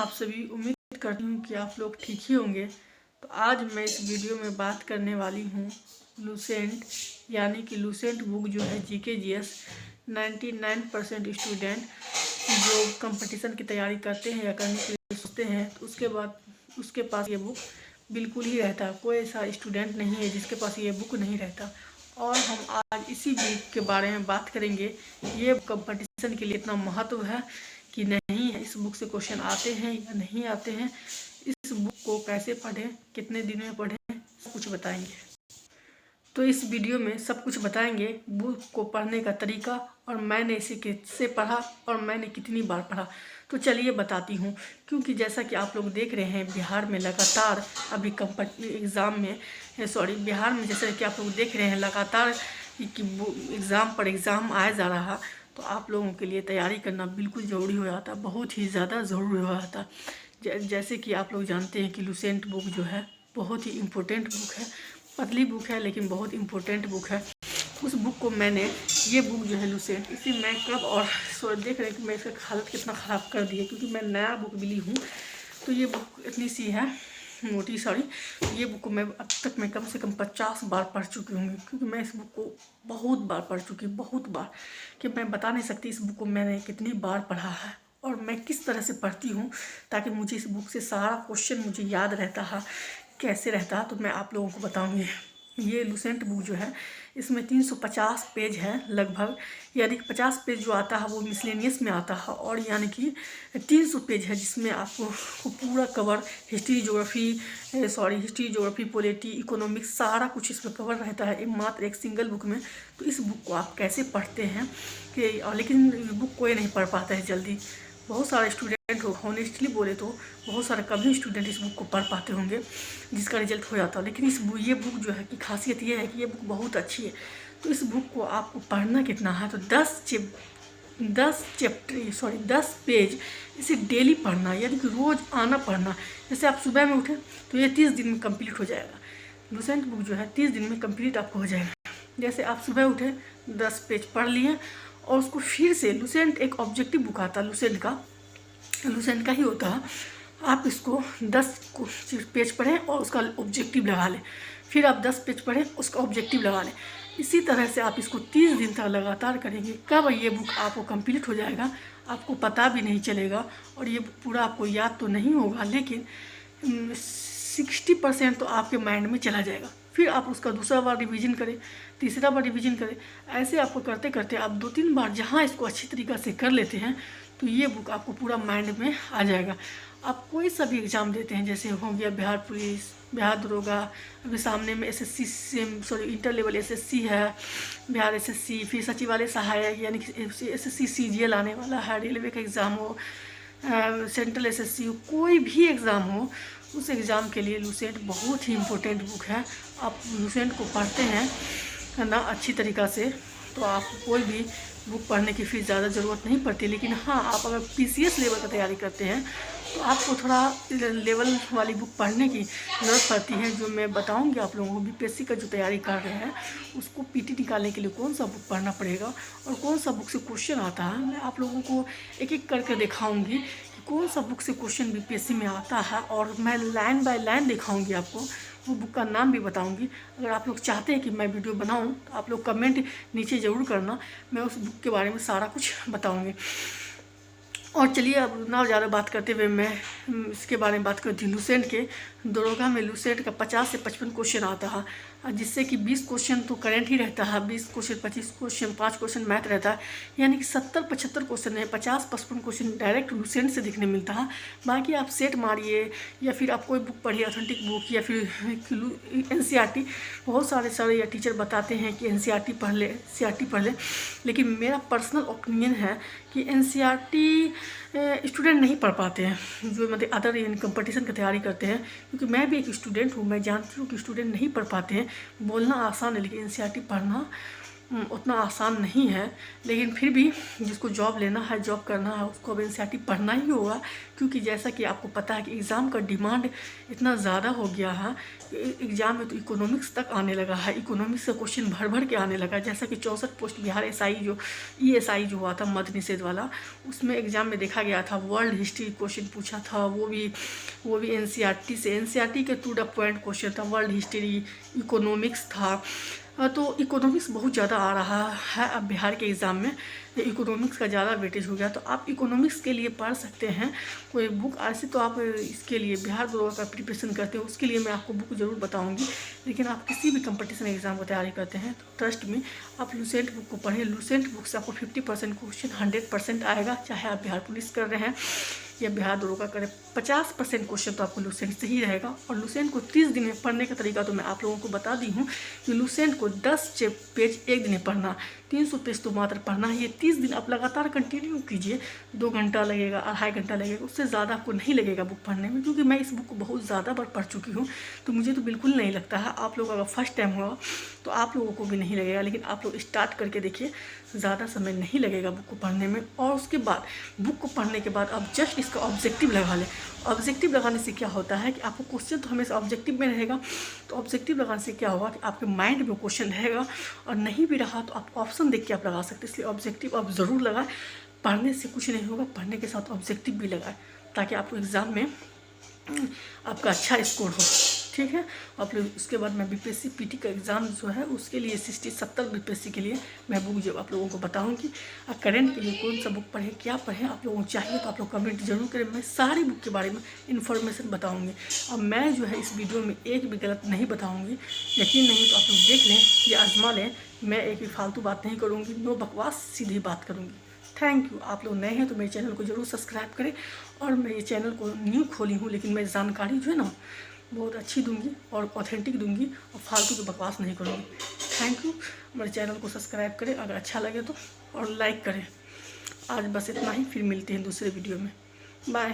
आप सभी उम्मीद करती हूँ कि आप लोग ठीक ही होंगे। तो आज मैं इस वीडियो में बात करने वाली हूँ लूसेंट यानी कि लूसेंट बुक जो है जीके जीएस 99% स्टूडेंट जो कंपटीशन की तैयारी करते हैं या करने के लिए सोचते हैं तो उसके पास ये बुक बिल्कुल ही रहता। कोई ऐसा स्टूडेंट नहीं है जिसके पास ये बुक नहीं रहता। और हम आज इसी बुक के बारे में बात करेंगे। ये कंपटीशन के लिए इतना महत्व है कि नहीं है, इस बुक से क्वेश्चन आते हैं या नहीं आते हैं, इस बुक को कैसे पढ़ें, कितने दिन में पढ़ें, सब कुछ बताएंगे। तो इस वीडियो में सब कुछ बताएंगे, बुक को पढ़ने का तरीका और मैंने इसे कैसे पढ़ा और मैंने कितनी बार पढ़ा। तो चलिए बताती हूँ। क्योंकि जैसा कि आप लोग देख रहे हैं बिहार में लगातार अभी बिहार में जैसा कि आप लोग देख रहे हैं लगातार कि एग्ज़ाम पर एग्ज़ाम आया जा रहा, तो आप लोगों के लिए तैयारी करना बिल्कुल ज़रूरी हो जाता, बहुत ही ज़्यादा ज़रूरी हो जाता। जैसे कि आप लोग जानते हैं कि लूसेंट बुक जो है बहुत ही इम्पोर्टेंट बुक है, पतली बुक है लेकिन बहुत इम्पोर्टेंट बुक है। उस बुक को ये बुक जो है लूसेंट, इसी मैं कब और देख रहे हैं कि मैं इसका हालत कितना ख़राब कर दी है, क्योंकि मैं नया बुक मिली हूँ। तो ये बुक इतनी सी है मोटी साड़ी। ये बुक को मैं अब तक मैं कम से कम 50 बार पढ़ चुकी हूँ, क्योंकि मैं इस बुक को बहुत बार पढ़ चुकी हूँ, बहुत बार कि मैं बता नहीं सकती इस बुक को मैंने कितनी बार पढ़ा है और मैं किस तरह से पढ़ती हूँ ताकि मुझे इस बुक से सारा क्वेश्चन मुझे याद रहता है। कैसे रहता तो मैं आप लोगों को बताऊँगी। ये लूसेंट बुक जो है इसमें 350 पेज है लगभग, यानी कि 50 पेज जो आता है वो मिसलेनियस में आता है और यानी कि 300 पेज है जिसमें आपको पूरा cover history geography polity economics सारा कुछ इसमें कवर रहता है मात्र एक सिंगल बुक में। तो इस बुक को आप कैसे पढ़ते हैं कि लेकिन बुक कोई नहीं पढ़ पाता है जल्दी। बहुत सारे स्टूडेंट ऑनेस्टली बोले तो बहुत सारे कभी स्टूडेंट इस बुक को पढ़ पाते होंगे जिसका रिजल्ट हो जाता है, लेकिन ये बुक जो है कि खासियत ये है कि ये बुक बहुत अच्छी है। तो इस बुक को आपको पढ़ना कितना है तो 10 पेज इसे डेली पढ़ना, यानी कि रोज़ आना पढ़ना। जैसे आप सुबह में उठे तो ये 30 दिन में कंप्लीट हो जाएगा। लूसेंट बुक जो है 30 दिन में कंप्लीट आपको हो जाएगा। जैसे आप सुबह उठे 10 पेज पढ़ लिए और उसको फिर से लूसेंट एक ऑब्जेक्टिव बुक आता है लूसेंट का ही होता है। आप इसको 10 पेज पढ़ें और उसका ऑब्जेक्टिव लगा लें, फिर आप 10 पेज पढ़ें उसका ऑब्जेक्टिव लगा लें। इसी तरह से आप इसको 30 दिन तक लगातार करेंगे, कब ये बुक आपको कंप्लीट हो जाएगा आपको पता भी नहीं चलेगा और ये पूरा आपको याद तो नहीं होगा, लेकिन 60% तो आपके माइंड में चला जाएगा। फिर आप उसका दूसरा बार रिवीजन करें, तीसरा बार रिवीजन करें। ऐसे आपको करते करते आप 2-3 बार जहाँ इसको अच्छी तरीक़ा से कर लेते हैं तो ये बुक आपको पूरा माइंड में आ जाएगा। आप कोई सा भी एग्ज़ाम देते हैं, जैसे हो गया बिहार पुलिस, बिहार दरोगा, अभी सामने में इंटर लेवल एसएससी है, बिहार एसएससी, फिर सचिवालय सहायक यानी कि एसएससी सीजीएल आने वाला है, रेलवे का एग्ज़ाम हो, सेंट्रल एसएससी हो, कोई भी एग्ज़ाम हो, उस एग्ज़ाम के लिए लूसेंट बहुत ही इम्पोर्टेंट बुक है। आप लूसेंट को पढ़ते हैं ना अच्छी तरीक़ा से तो आपको कोई भी बुक पढ़ने की फिर ज़्यादा ज़रूरत नहीं पड़ती। लेकिन हाँ, आप अगर पीसीएस लेवल का तैयारी करते हैं तो आपको थोड़ा लेवल वाली बुक पढ़ने की ज़रूरत पड़ती है, जो मैं बताऊंगी आप लोगों को। बीपीएससी का जो तैयारी कर रहे हैं उसको पीटी निकालने के लिए कौन सा बुक पढ़ना पड़ेगा और कौन सा बुक से क्वेश्चन आता है, मैं आप लोगों को एक एक करके दिखाऊँगी कि कौन सा बुक से क्वेश्चन बीपीएससी में आता है और मैं लाइन बाय लाइन दिखाऊँगी आपको, वो बुक का नाम भी बताऊंगी। अगर आप लोग चाहते हैं कि मैं वीडियो बनाऊं तो आप लोग कमेंट नीचे ज़रूर करना, मैं उस बुक के बारे में सारा कुछ बताऊंगी। और चलिए अब ना ज़्यादा बात करते हुए मैं इसके बारे में बात करती हूँ। लूसेंट के दरोगा में लूसेंट का 50 से 55 क्वेश्चन आता है, जिससे कि 20 क्वेश्चन तो करंट ही रहता है, 20 क्वेश्चन 25 क्वेश्चन 5 क्वेश्चन मैथ रहता है, यानी कि 70-75 क्वेश्चन है, 50-55 क्वेश्चन डायरेक्ट लूसेंट से देखने मिलता है। बाकी आप सेट मारिए या फिर आप कोई बुक पढ़िए ऑथेंटिक बुक या फिर एनसीईआरटी, बहुत सारे सर या टीचर बताते हैं कि एनसीईआरटी पढ़ ले, लेकिन मेरा पर्सनल ओपिनियन है कि एनसीईआरटी स्टूडेंट नहीं पढ़ पाते हैं जो मतलब अदर कंपटीशन की तैयारी करते हैं, क्योंकि मैं भी एक स्टूडेंट हूँ, मैं जानती हूँ कि स्टूडेंट नहीं पढ़ पाते हैं। बोलना आसान है लेकिन एनसीईआरटी पढ़ना उतना आसान नहीं है, लेकिन फिर भी जिसको जॉब लेना है, जॉब करना है, उसको अब एनसीईआरटी पढ़ना ही होगा। क्योंकि जैसा कि आपको पता है कि एग्ज़ाम का डिमांड इतना ज़्यादा हो गया है, एग्ज़ाम में तो इकोनॉमिक्स तक आने लगा है, इकोनॉमिक्स का क्वेश्चन भर भर के आने लगा। जैसा कि 64 पोस्ट बिहार एसआई जो ईएसआई जो हुआ था मद्य निषेध वाला, उसमें एग्ज़ाम में देखा गया था वर्ल्ड हिस्ट्री क्वेश्चन पूछा था, वो भी एनसीईआरटी से, एनसीईआरटी के टू द पॉइंट क्वेश्चन था, वर्ल्ड हिस्ट्री, इकोनॉमिक्स था। तो इकोनॉमिक्स बहुत ज़्यादा आ रहा है अब बिहार के एग्ज़ाम में, इकोनॉमिक्स का ज़्यादा वेटेज हो गया। तो आप इकोनॉमिक्स के लिए पढ़ सकते हैं कोई बुक। ऐसे तो आप इसके लिए बिहार दरोगा का प्रिपरेशन करते हो, उसके लिए मैं आपको बुक ज़रूर बताऊंगी। लेकिन आप किसी भी कंपटीशन एग्ज़ाम की तैयारी करते हैं तो ट्रस्ट में आप लूसेंट बुक को पढ़ें। लूसेंट बुक से आपको 50% क्वेश्चन 100% आएगा, चाहे आप बिहार पुलिस कर रहे हैं या बिहार दरोगा करें। 50% क्वेश्चन तो आपको लूसेंट से ही रहेगा। और लूसेंट को 30 दिन में पढ़ने का तरीका तो मैं आप लोगों को बता दी हूँ कि लूसेंट को 10 पेज एक दिन में पढ़ना, 300 पेज तो मात्र पढ़ना है। ये 30 दिन आप लगातार कंटिन्यू कीजिए, 2 घंटा लगेगा, 2.5 घंटा लगेगा, उससे ज़्यादा आपको नहीं लगेगा बुक पढ़ने में। क्योंकि मैं इस बुक को बहुत ज़्यादा बार पढ़ चुकी हूँ, तो मुझे तो बिल्कुल नहीं लगता है। आप लोग अगर फर्स्ट टाइम होगा तो आप लोगों को भी नहीं लगेगा, लेकिन आप लोग स्टार्ट करके देखिए, ज़्यादा समय नहीं लगेगा बुक को पढ़ने में। और उसके बाद बुक को पढ़ने के बाद आप जस्ट इसका ऑब्जेक्टिव लगा लें। ऑब्जेक्टिव लगाने से क्या होता है कि आपको क्वेश्चन तो हमेशा ऑब्जेक्टिव में रहेगा, तो ऑब्जेक्टिव लगाने से क्या होगा कि आपके माइंड में क्वेश्चन रहेगा, और नहीं भी रहा तो आप ऑप्शन देख के आप लगा सकते हैं। इसलिए ऑब्जेक्टिव आप ज़रूर लगाएं। पढ़ने से कुछ नहीं होगा, पढ़ने के साथ ऑब्जेक्टिव भी लगाएं, ताकि आपको एग्ज़ाम में आपका अच्छा स्कोर हो। ठीक है। आप लोग उसके बाद मैं बीपीएससी पीटी का एग्ज़ाम जो है उसके लिए 60-70 बीपीएससी के लिए मैं बुक जो आप लोगों को बताऊंगी। और करेंट के लिए कौन सा बुक पढ़ें, क्या पढ़ें, आप लोगों को चाहिए तो आप लोग कमेंट जरूर करें। मैं सारी बुक के बारे में इन्फॉर्मेशन बताऊंगी। और मैं जो है इस वीडियो में एक भी गलत नहीं बताऊँगी। यकीन नहीं तो आप लोग देख लें या आजमा लें, मैं एक भी फालतू बात नहीं करूँगी, नो बकवास, सीधी बात करूँगी। Thank you. आप लोग नए हैं तो मेरे चैनल को ज़रूर सब्सक्राइब करें। और मैं ये चैनल को न्यू खोली हूँ, लेकिन मैं जानकारी जो है ना बहुत अच्छी दूंगी और ऑथेंटिक दूंगी, और फालतू की बकवास नहीं करूँगी। Thank you. मेरे चैनल को सब्सक्राइब करें अगर अच्छा लगे तो, और लाइक करें। आज बस इतना ही, फिर मिलते हैं दूसरे वीडियो में। बाय।